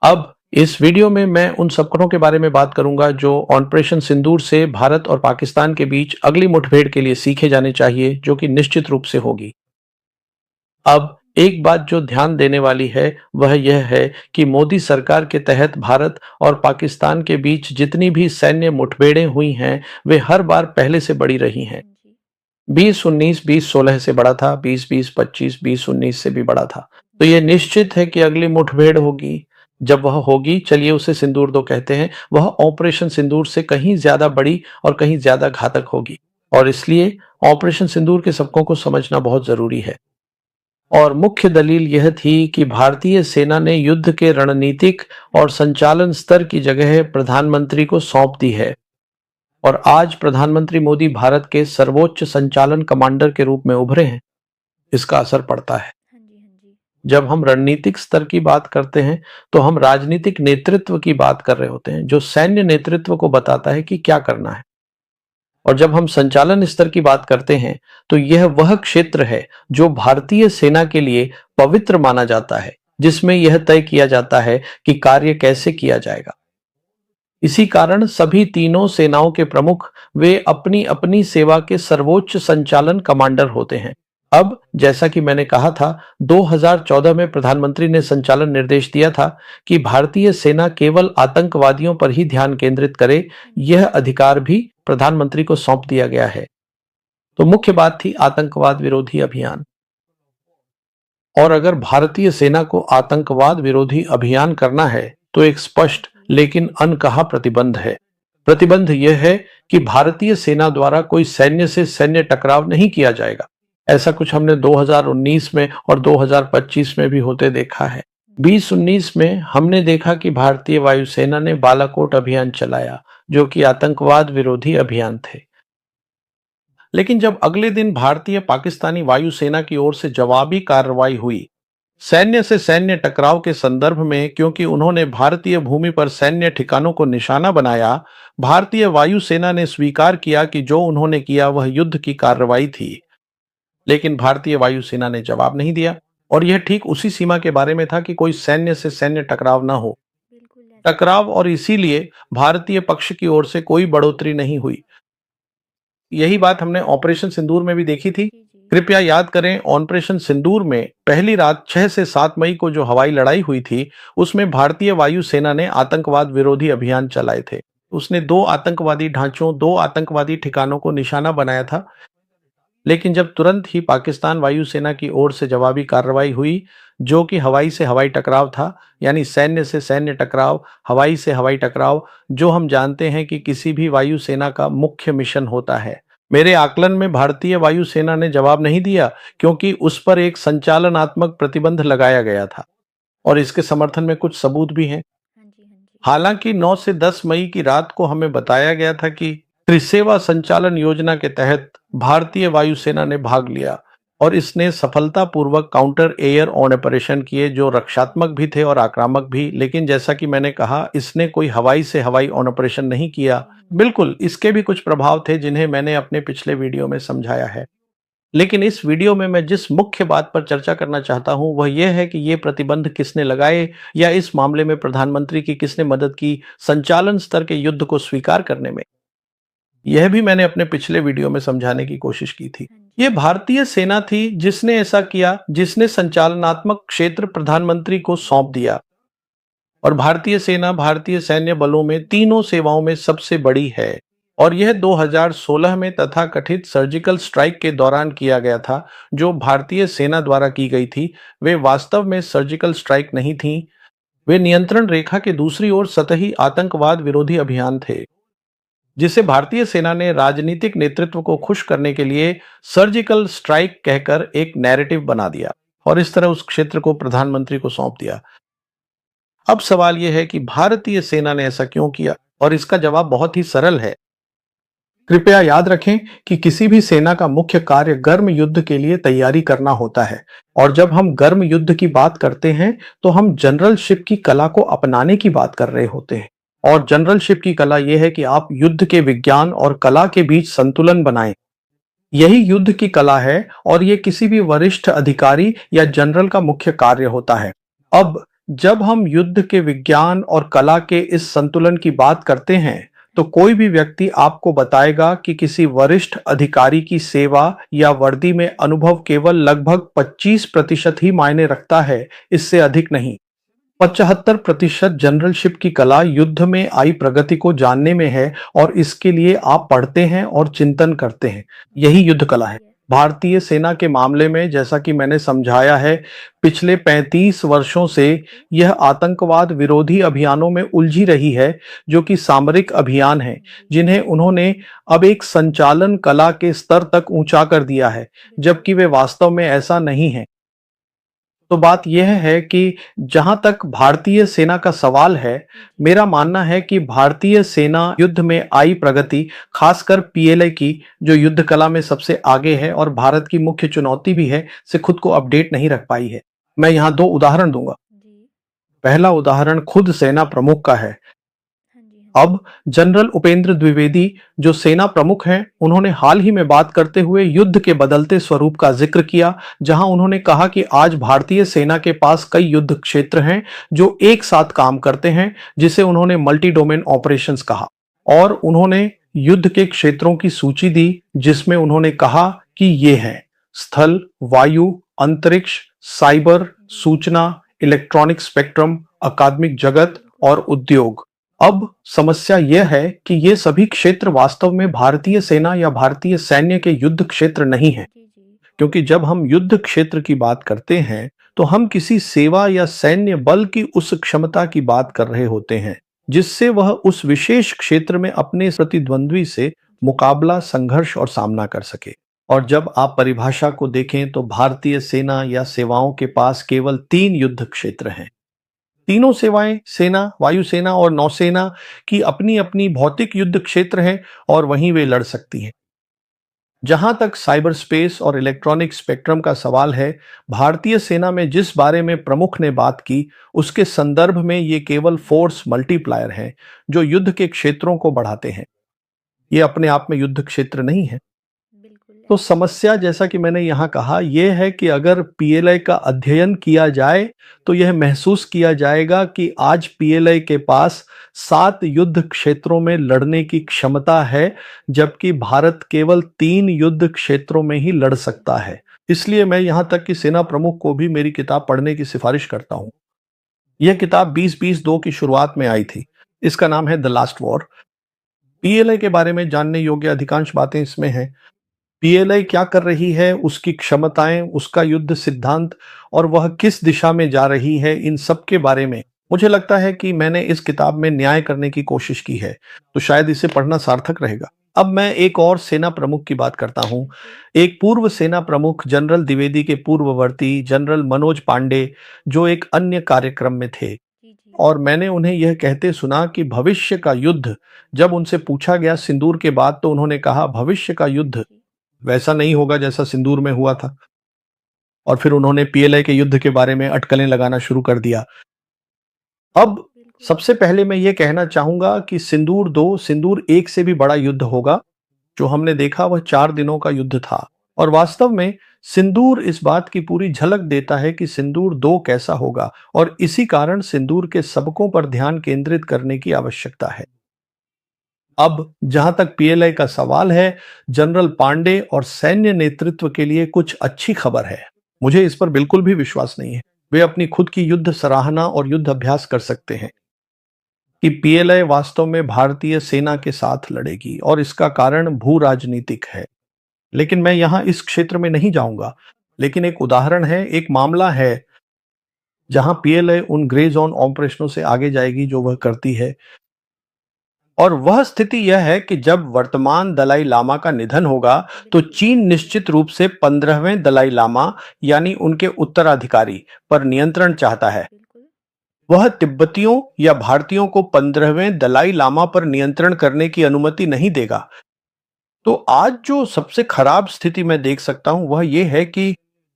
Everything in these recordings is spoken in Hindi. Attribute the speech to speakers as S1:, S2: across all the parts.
S1: अब इस वीडियो में मैं उन सबकरों के बारे में बात करूंगा जो ऑपरेशन सिंदूर से भारत और पाकिस्तान के बीच अगली मुठभेड़ के लिए सीखे जाने चाहिए, जो कि निश्चित रूप से होगी। अब एक बात जो ध्यान देने वाली है वह यह है कि मोदी सरकार के तहत भारत और पाकिस्तान के बीच जितनी भी सैन्य मुठभेड़ें हुई हैं, वे हर बार पहले से बड़ी रही हैं।
S2: हाँ जी।
S1: 2019, 2016 से बड़ा था, 2020, 25, 2019 से भी बड़ा था। तो ये निश्चित है कि अगली मुठभेड़ होगी। जब वह होगी, चलिए उसे सिंदूर 2 कहते हैं, वह ऑपरेशन सिंदूर से कहीं ज्यादा बड़ी और कहीं ज्यादा घातक होगी। और इसलिए ऑपरेशन सिंदूर के सबकों को समझना बहुत जरूरी है। और मुख्य दलील यह थी कि भारतीय सेना ने युद्ध के रणनीतिक और संचालन स्तर की जगह प्रधानमंत्री को सौंप दी है। और आज प्रधानमंत्री मोदी भारत के सर्वोच्च संचालन कमांडर के रूप में उभरे हैं। इसका असर पड़ता है।
S2: हाँ जी, हाँ जी।
S1: जब हम रणनीतिक स्तर की बात करते हैं तो हम राजनीतिक नेतृत्व की बात कर रहे होते हैं, जो सैन्य नेतृत्व को बताता है कि क्या करना है। और जब हम संचालन स्तर की बात करते हैं तो यह वह क्षेत्र है जो भारतीय सेना के लिए पवित्र माना जाता है, जिसमें यह तय किया जाता है कि कार्य कैसे किया जाएगा। इसी कारण सभी तीनों सेनाओं के प्रमुख वे अपनी अपनी सेवा के सर्वोच्च संचालन कमांडर होते हैं। अब जैसा कि मैंने कहा था, 2014 में प्रधानमंत्री ने संचालन निर्देश दिया था कि भारतीय सेना केवल आतंकवादियों पर ही ध्यान केंद्रित करे।
S2: हाँ जी।
S1: यह अधिकार भी प्रधानमंत्री को सौंप दिया गया है। तो मुख्य बात थी आतंकवाद विरोधी अभियान। और अगर भारतीय सेना को आतंकवाद विरोधी अभियान करना है तो एक स्पष्ट
S2: जी।
S1: लेकिन अनकहा प्रतिबंध है। प्रतिबंध यह है कि भारतीय सेना द्वारा कोई सैन्य से सैन्य टकराव नहीं किया जाएगा। ऐसा कुछ हमने 2019 में और 2025 में भी होते देखा है।
S2: जी।
S1: 2019 में हमने देखा कि भारतीय वायुसेना ने बालाकोट अभियान चलाया, जो कि आतंकवाद विरोधी अभियान थे। लेकिन जब अगले दिन भारतीय पाकिस्तानी वायुसेना की ओर से जवाबी कार्रवाई हुई, सैन्य से सैन्य टकराव के संदर्भ में, क्योंकि उन्होंने भारतीय भूमि पर सैन्य ठिकानों को निशाना बनाया, भारतीय वायुसेना ने स्वीकार किया कि जो उन्होंने किया वह युद्ध की कार्रवाई थी। लेकिन भारतीय वायुसेना ने जवाब नहीं दिया। और यह ठीक उसी सीमा के बारे में था कि कोई सैन्य से सैन्य टकराव न हो।
S2: बिल्कुल ऐसा ही
S1: टकराव, और इसीलिए भारतीय पक्ष की ओर से कोई बढ़ोतरी नहीं हुई। यही बात हमने ऑपरेशन सिंदूर में भी देखी थी।
S2: जी, जी।
S1: कृपया याद करें, ऑपरेशन सिंदूर में पहली रात 6 से 7 मई को जो हवाई लड़ाई हुई थी, उसमें भारतीय वायुसेना ने आतंकवाद विरोधी अभियान चलाए थे। उसने 2 आतंकवादी ढांचों, 2 आतंकवादी ठिकानों को निशाना बनाया था। लेकिन जब तुरंत ही पाकिस्तान वायुसेना की ओर से जवाबी कार्रवाई हुई, जो कि हवाई से हवाई टकराव था, यानी सैन्य से सैन्य टकराव, हवाई से हवाई टकराव, जो हम जानते हैं कि किसी भी वायुसेना का मुख्य मिशन होता है। मेरे आकलन में भारतीय वायुसेना ने जवाब नहीं दिया, क्योंकि उस पर एक संचालनात्मक प्रतिबंध लगाया गया था। और इसके समर्थन में कुछ सबूत भी हैं।
S2: हाँ जी, हाँ जी।
S1: हालांकि 9 से 10 मई की रात को हमें बताया गया था कि त्रिसेवा संचालन योजना के तहत भारतीय वायुसेना ने भाग लिया और इसने सफलतापूर्वक काउंटर एयर ऑन ऑपरेशन किए, जो रक्षात्मक भी थे और आक्रामक भी। लेकिन जैसा कि मैंने कहा, इसने कोई हवाई से हवाई ऑन ऑपरेशन नहीं
S2: हाँ
S1: किया।
S2: जी, हाँ जी।
S1: बिल्कुल, इसके भी कुछ प्रभाव थे जिन्हें मैंने अपने पिछले वीडियो में समझाया है। लेकिन इस वीडियो में मैं जिस मुख्य बात पर चर्चा करना चाहता हूं वह यह है कि ये प्रतिबंध किसने लगाए, या इस मामले में प्रधानमंत्री की किसने मदद की संचालन स्तर के युद्ध को स्वीकार करने में। यह भी मैंने अपने पिछले वीडियो में समझाने की कोशिश की थी।
S2: हाँ जी।
S1: ये भारतीय सेना थी जिसने ऐसा किया, जिसने संचालनात्मक क्षेत्र प्रधानमंत्री को सौंप दिया। और भारतीय सेना भारतीय सैन्य बलों में तीनों सेवाओं में सबसे बड़ी है। और यह 2016 में तथाकथित सर्जिकल स्ट्राइक के दौरान किया गया था, जो भारतीय सेना द्वारा की गई थी। वे वास्तव में सर्जिकल स्ट्राइक नहीं थी, वे नियंत्रण रेखा के दूसरी ओर सतही आतंकवाद विरोधी अभियान थे, जिसे भारतीय सेना ने राजनीतिक नेतृत्व को खुश करने के लिए सर्जिकल स्ट्राइक कहकर एक नैरेटिव बना दिया और इस तरह उस क्षेत्र को प्रधानमंत्री को सौंप दिया। अब सवाल यह है कि भारतीय सेना ने ऐसा क्यों किया, और इसका जवाब बहुत ही सरल है। कृपया याद रखें कि किसी भी सेना का मुख्य कार्य गर्म युद्ध के लिए तैयारी करना होता है। और जब हम गर्म युद्ध की बात करते हैं तो हम जनरलशिप की कला को अपनाने की बात कर रहे होते हैं। और जनरलशिप की कला यह है कि आप युद्ध के विज्ञान और कला के बीच संतुलन बनाएं। यही युद्ध की कला है और ये किसी भी वरिष्ठ अधिकारी या जनरल का मुख्य कार्य होता है। अब जब हम युद्ध के विज्ञान और कला के इस संतुलन की बात करते हैं, तो कोई भी व्यक्ति आपको बताएगा कि किसी वरिष्ठ अधिकारी की सेवा या वर्दी में अनुभव केवल लगभग 25% ही मायने रखता है, इससे अधिक नहीं। 75% जनरलशिप की कला युद्ध में आई प्रगति को जानने में है और इसके लिए आप पढ़ते हैं और चिंतन करते हैं। यही युद्ध कला है। भारतीय सेना के मामले में, जैसा कि मैंने समझाया है, पिछले 35 वर्षों से यह आतंकवाद विरोधी अभियानों में उलझी रही है, जो कि सामरिक अभियान हैं, जिन्हें उन्होंने अब एक संचालन कला के स्तर तक ऊंचा कर दिया है, जबकि वे वास्तव में ऐसा नहीं है। तो बात यह है कि जहां तक भारतीय सेना का सवाल है, मेरा मानना है कि भारतीय सेना युद्ध में आई प्रगति, खासकर पीएलए की, जो युद्ध कला में सबसे आगे है और भारत की मुख्य चुनौती भी है, से खुद को अपडेट नहीं रख पाई है। मैं यहाँ 2 उदाहरण दूंगा।
S2: जी।
S1: पहला उदाहरण खुद सेना प्रमुख का है।
S2: हाँ जी, हाँ जी।
S1: अब जनरल उपेंद्र द्विवेदी, जो सेना प्रमुख हैं, उन्होंने हाल ही में बात करते हुए युद्ध के बदलते स्वरूप का जिक्र किया, जहां उन्होंने कहा कि आज भारतीय सेना के पास कई युद्ध क्षेत्र हैं जो एक साथ काम करते हैं, जिसे उन्होंने मल्टी डोमेन ऑपरेशंस कहा। और उन्होंने युद्ध के क्षेत्रों की सूची दी, जिसमें उन्होंने कहा कि ये हैं स्थल, वायु, अंतरिक्ष, साइबर, सूचना, इलेक्ट्रॉनिक स्पेक्ट्रम, अकादमिक जगत और उद्योग। अब समस्या यह है कि ये सभी क्षेत्र वास्तव में भारतीय सेना या भारतीय सैन्य के युद्ध क्षेत्र नहीं हैं,
S2: जी, जी।
S1: क्योंकि जब हम युद्ध क्षेत्र की बात करते हैं, तो हम किसी सेवा या सैन्य बल की उस क्षमता की बात कर रहे होते हैं, जिससे वह उस विशेष क्षेत्र में अपने प्रतिद्वंद्वी से मुकाबला, संघर्ष और सामना कर सके। और जब आप परिभाषा को देखें, तो भारतीय सेना या सेवाओं के पास केवल 3 युद्ध क्षेत्र हैं। तीनों सेवाएं, सेना, वायुसेना और नौसेना की अपनी अपनी भौतिक युद्ध क्षेत्र हैं और वहीं वे लड़ सकती हैं। जहां तक साइबर स्पेस और इलेक्ट्रॉनिक स्पेक्ट्रम का सवाल है, भारतीय सेना में जिस बारे में प्रमुख ने बात की, उसके संदर्भ में ये केवल फोर्स मल्टीप्लायर हैं, जो युद्ध के क्षेत्रों को बढ़ाते हैं। ये अपने आप में युद्ध क्षेत्र नहीं है।
S2: बिल्कुल
S1: तो
S2: ऐसा।
S1: समस्या, जैसा कि मैंने यहाँ कहा, यह है कि अगर पीएलआई का अध्ययन किया जाए, तो यह महसूस किया जाएगा कि आज पीएलआई के पास 7 युद्ध क्षेत्रों में लड़ने की क्षमता है, जबकि भारत केवल 3 युद्ध क्षेत्रों में ही लड़ सकता है। इसलिए मैं यहाँ तक कि सेना प्रमुख को भी मेरी किताब पढ़ने की सिफारिश करता हूँ। यह किताब 2022 की शुरुआत में आई थी। इसका नाम है द लास्ट वॉर। पीएलआई के बारे में जानने योग्य अधिकांश बातें इसमें हैं। पीएलआई क्या कर रही है, उसकी क्षमताएं, उसका युद्ध सिद्धांत और वह किस दिशा में जा रही है, इन सब के बारे में मुझे लगता है कि मैंने इस किताब में न्याय करने की कोशिश की है, तो शायद इसे पढ़ना सार्थक रहेगा। अब मैं एक और सेना प्रमुख की बात करता हूं। एक पूर्व सेना प्रमुख, जनरल द्विवेदी के पूर्ववर्ती जनरल मनोज पांडे, जो एक अन्य कार्यक्रम में थे,
S2: जी, जी।
S1: और मैंने उन्हें यह कहते सुना कि भविष्य का युद्ध, जब उनसे पूछा गया सिंदूर के बाद, तो उन्होंने कहा भविष्य का युद्ध
S2: जी,
S1: वैसा नहीं होगा जैसा सिंदूर में हुआ था। और फिर उन्होंने पीएलआई के युद्ध के बारे में अटकलें लगाना शुरू कर दिया। अब
S2: बिल्कुल।
S1: सबसे पहले मैं ये कहना चाहूंगा कि सिंदूर 2 सिंदूर 1 से भी बड़ा युद्ध होगा। जो हमने देखा वह 4 दिनों का युद्ध था, और वास्तव में सिंदूर इस बात की पूरी झलक देता है कि सिंदूर 2 कैसा होगा, और इसी कारण सिंदूर के सबकों पर ध्यान केंद्रित करने की आवश्यकता है। अब जहां तक पीएलआई का सवाल है, जनरल पांडे और सैन्य नेतृत्व के लिए कुछ अच्छी खबर है। मुझे इस पर बिल्कुल भी विश्वास नहीं है। वे अपनी खुद की युद्ध सराहना और युद्ध अभ्यास कर सकते हैं कि पीएलआई वास्तव में भारतीय सेना के साथ लड़ेगी, और इसका कारण भू राजनीतिक है। लेकिन मैं यहां इस क्षेत्र में नहीं जाऊंगा। लेकिन एक उदाहरण है, एक मामला है जहां पीएलआई उन ग्रे जोन ऑपरेशनों से आगे जाएगी जो वह करती है। और वह स्थिति यह है कि जब वर्तमान दलाई लामा का निधन होगा, तो चीन निश्चित रूप से 15वें दलाई लामा, यानी उनके उत्तराधिकारी, पर नियंत्रण चाहता है।
S2: बिल्कुल।
S1: वह तिब्बतियों या भारतीयों को 15वें दलाई लामा पर नियंत्रण करने की अनुमति नहीं देगा। तो आज जो सबसे खराब स्थिति मैं देख सकता हूं, वह यह है कि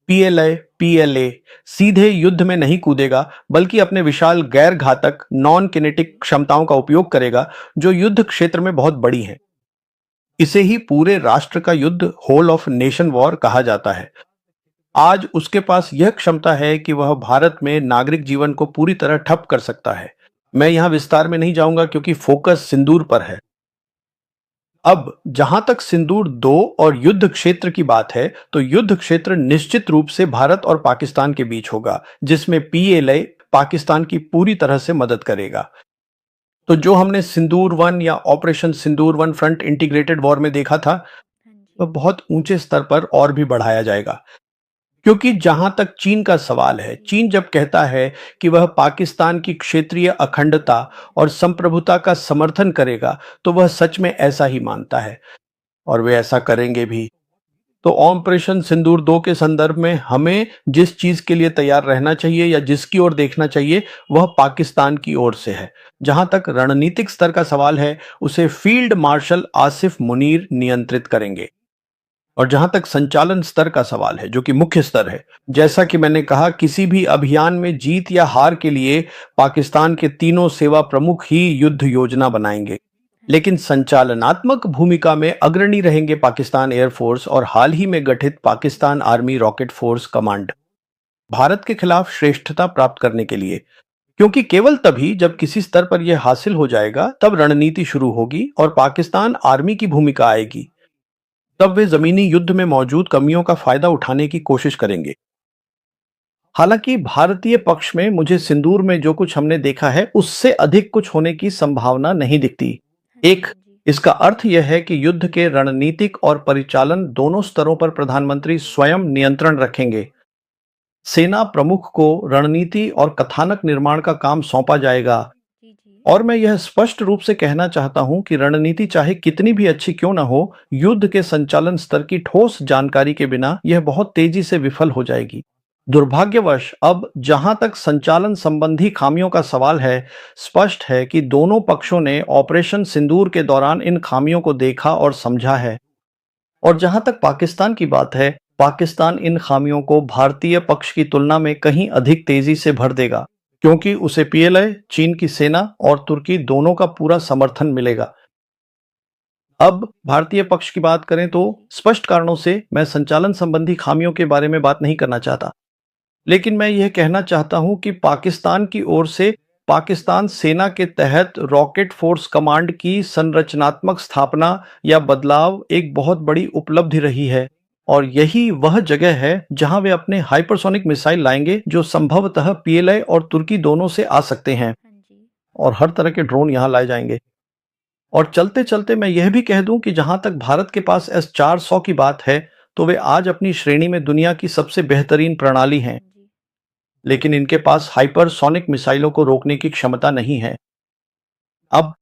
S1: पीएलए पीएलए सीधे युद्ध में नहीं कूदेगा, बल्कि अपने विशाल गैर घातक नॉन किनेटिक क्षमताओं का उपयोग करेगा, जो युद्ध क्षेत्र में बहुत बड़ी हैं। इसे ही पूरे राष्ट्र का युद्ध, होल ऑफ नेशन वॉर, कहा जाता है। आज उसके पास यह क्षमता है कि वह भारत में नागरिक जीवन को पूरी तरह ठप कर सकता है। मैं यहां विस्तार में नहीं जाऊंगा क्योंकि फोकस सिंदूर पर है। अब जहां तक सिंदूर 2 और युद्ध क्षेत्र की बात है, तो युद्ध क्षेत्र निश्चित रूप से भारत और पाकिस्तान के बीच होगा, जिसमें पीएलए पाकिस्तान की पूरी तरह से मदद करेगा। तो जो हमने सिंदूर 1 या ऑपरेशन सिंदूर 1 फ्रंट इंटीग्रेटेड वॉर में देखा था,
S2: हाँ
S1: वह
S2: जी।
S1: बहुत ऊंचे स्तर पर और भी बढ़ाया जाएगा। क्योंकि जहां तक चीन का सवाल है, चीन जब कहता है कि वह पाकिस्तान की क्षेत्रीय अखंडता और संप्रभुता का समर्थन करेगा, तो वह सच में ऐसा ही मानता है और वे ऐसा करेंगे भी। तो ऑपरेशन सिंदूर 2 के संदर्भ में हमें जिस चीज के लिए तैयार रहना चाहिए या जिसकी ओर देखना चाहिए, वह पाकिस्तान की ओर से है। जहां तक रणनीतिक स्तर का सवाल है, उसे फील्ड मार्शल आसिफ मुनीर नियंत्रित करेंगे। और जहां तक संचालन स्तर का सवाल है, जो कि मुख्य स्तर है, जैसा कि मैंने कहा, किसी भी अभियान में जीत या हार के लिए पाकिस्तान के तीनों सेवा प्रमुख ही युद्ध योजना बनाएंगे।
S2: हाँ
S1: लेकिन
S2: जी।
S1: संचालनात्मक भूमिका में अग्रणी रहेंगे पाकिस्तान एयरफोर्स और हाल ही में गठित Pakistan army rocket force command, Bharat के खिलाफ श्रेष्ठता प्राप्त करने के लिए। क्योंकि केवल तभी जब किसी स्तर पर यह हासिल हो जाएगा, तब रणनीति शुरू होगी और पाकिस्तान आर्मी की भूमिका आएगी। तब वे जमीनी युद्ध में मौजूद कमियों का फायदा उठाने की कोशिश करेंगे। हालांकि भारतीय पक्ष में मुझे सिंदूर में जो कुछ हमने देखा है, उससे अधिक कुछ होने की संभावना नहीं दिखती।
S2: हाँ जी।
S1: एक,
S2: हाँ जी।
S1: इसका अर्थ यह है कि युद्ध के रणनीतिक और परिचालन दोनों स्तरों पर प्रधानमंत्री स्वयं नियंत्रण रखेंगे। सेना प्रमुख को रणनीति और कथानक निर्माण का काम सौंपा जाएगा।
S2: जी, जी।
S1: और मैं यह स्पष्ट रूप से कहना चाहता हूं कि रणनीति चाहे कितनी भी अच्छी क्यों ना हो, युद्ध के संचालन स्तर की ठोस जानकारी के बिना यह बहुत तेजी से विफल हो जाएगी। दुर्भाग्यवश अब जहां तक संचालन संबंधी खामियों का सवाल है, स्पष्ट है कि दोनों पक्षों ने ऑपरेशन सिंदूर के दौरान इन खामियों को देखा और समझा है। और जहां तक पाकिस्तान की बात है, पाकिस्तान इन खामियों को भारतीय पक्ष की तुलना में कहीं अधिक तेजी से भर देगा, क्योंकि उसे पीएलए, चीन की सेना और तुर्की दोनों का पूरा समर्थन मिलेगा। अब भारतीय पक्ष की बात करें तो
S2: जी।
S1: स्पष्ट कारणों से मैं संचालन संबंधी खामियों के बारे में बात नहीं करना चाहता, लेकिन मैं यह कहना चाहता हूं कि पाकिस्तान की ओर से पाकिस्तान सेना के तहत रॉकेट फोर्स कमांड की संरचनात्मक स्थापना या बदलाव एक बहुत बड़ी उपलब्धि रही है। और यही वह जगह है जहां वे अपने हाइपरसोनिक मिसाइल लाएंगे, जो संभवतः पीएलए और तुर्की दोनों से आ सकते हैं।
S2: हाँ जी।
S1: और हर तरह के ड्रोन यहां लाए जाएंगे। और चलते चलते मैं यह भी कह दूं कि जहां तक भारत के पास S-400 की बात है, तो वे आज अपनी श्रेणी में दुनिया की सबसे बेहतरीन प्रणाली हैं,
S2: हाँ जी।
S1: लेकिन इनके पास हाइपरसोनिक मिसाइलों को रोकने की क्षमता नहीं है। अब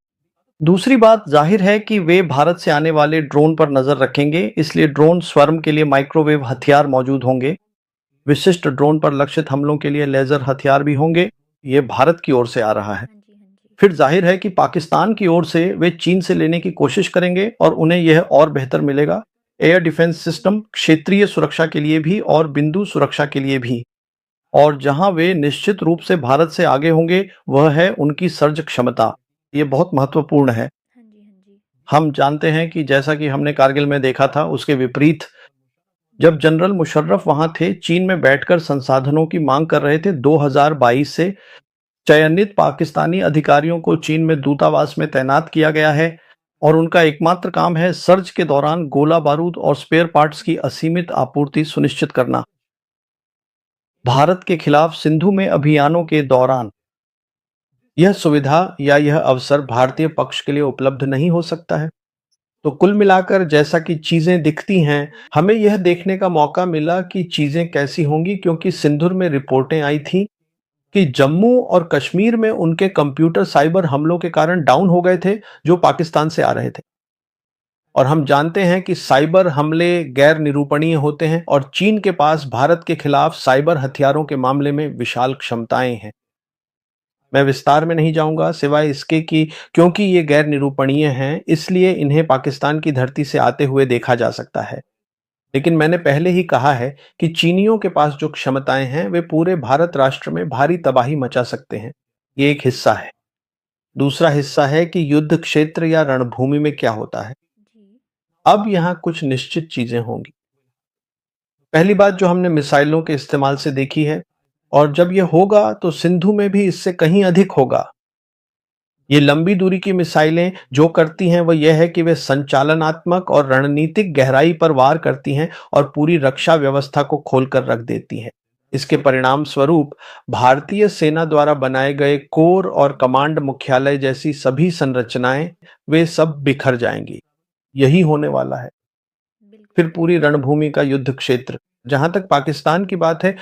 S1: दूसरी बात, जाहिर है कि वे भारत से आने वाले ड्रोन पर नजर रखेंगे, इसलिए ड्रोन स्वर्म के लिए माइक्रोवेव हथियार मौजूद होंगे। विशिष्ट ड्रोन पर लक्षित हमलों के लिए लेजर हथियार भी होंगे। ये भारत की ओर से आ रहा है।
S2: हाँ जी। हाँ जी।
S1: फिर जाहिर है कि पाकिस्तान की ओर से वे चीन से लेने की कोशिश करेंगे और उन्हें यह और बेहतर मिलेगा। एयर डिफेंस सिस्टम, क्षेत्रीय सुरक्षा के लिए भी और बिंदु सुरक्षा के लिए भी। और जहां वे निश्चित रूप से भारत से आगे होंगे, वह है उनकी सर्ज क्षमता। ये बहुत महत्वपूर्ण है।
S2: हाँ जी। हाँ जी।
S1: हम जानते हैं कि जैसा कि हमने कारगिल में देखा था, उसके विपरीत जब जनरल मुशर्रफ वहां थे, चीन में बैठकर संसाधनों की मांग कर रहे थे, 2022 से चयनित पाकिस्तानी अधिकारियों को चीन में दूतावास में तैनात किया गया है और उनका एकमात्र काम है सर्च के दौरान गोला बारूद और स्पेयर पार्ट्स की असीमित आपूर्ति सुनिश्चित करना। भारत के खिलाफ सिंधु में अभियानों के दौरान यह सुविधा या यह अवसर भारतीय पक्ष के लिए उपलब्ध नहीं हो सकता है। तो कुल मिलाकर जैसा कि चीजें दिखती हैं, हमें यह देखने का मौका मिला कि चीजें कैसी होंगी, क्योंकि सिंधुर में रिपोर्टें आई थी कि जम्मू और कश्मीर में उनके कंप्यूटर साइबर हमलों के कारण डाउन हो गए थे, जो पाकिस्तान से आ रहे थे। और हम जानते हैं कि साइबर हमले गैर निरूपणीय होते हैं और चीन के पास भारत के खिलाफ साइबर हथियारों के मामले में विशाल क्षमताएं हैं। मैं विस्तार में नहीं जाऊंगा, सिवाय इसके कि क्योंकि ये गैर निरूपणीय हैं, इसलिए इन्हें पाकिस्तान की धरती से आते हुए देखा जा सकता है। लेकिन मैंने पहले ही कहा है कि चीनियों के पास जो क्षमताएं हैं, वे पूरे भारत राष्ट्र में भारी तबाही मचा सकते हैं। ये एक हिस्सा है। दूसरा हिस्सा है कि युद्ध क्षेत्र या रणभूमि में क्या होता है।
S2: जी।
S1: अब यहाँ कुछ निश्चित चीजें होंगी। पहली बात जो हमने मिसाइलों के इस्तेमाल से देखी है, और जब ये होगा तो सिंधु में भी इससे कहीं अधिक होगा। ये लंबी दूरी की मिसाइलें जो करती हैं वो यह है कि वे संचालनात्मक और रणनीतिक गहराई पर वार करती हैं और पूरी रक्षा व्यवस्था को खोलकर रख देती हैं। इसके परिणाम स्वरूप भारतीय सेना द्वारा बनाए गए कोर और कमांड मुख्यालय जैसी सभी संरचनाएं वे सब बिखर जाएंगी। यही होने वाला है।
S2: बिल्कुल।
S1: फिर पूरी रणभूमि का युद्ध क्षेत्र, जहां तक पाकिस्तान की बात है,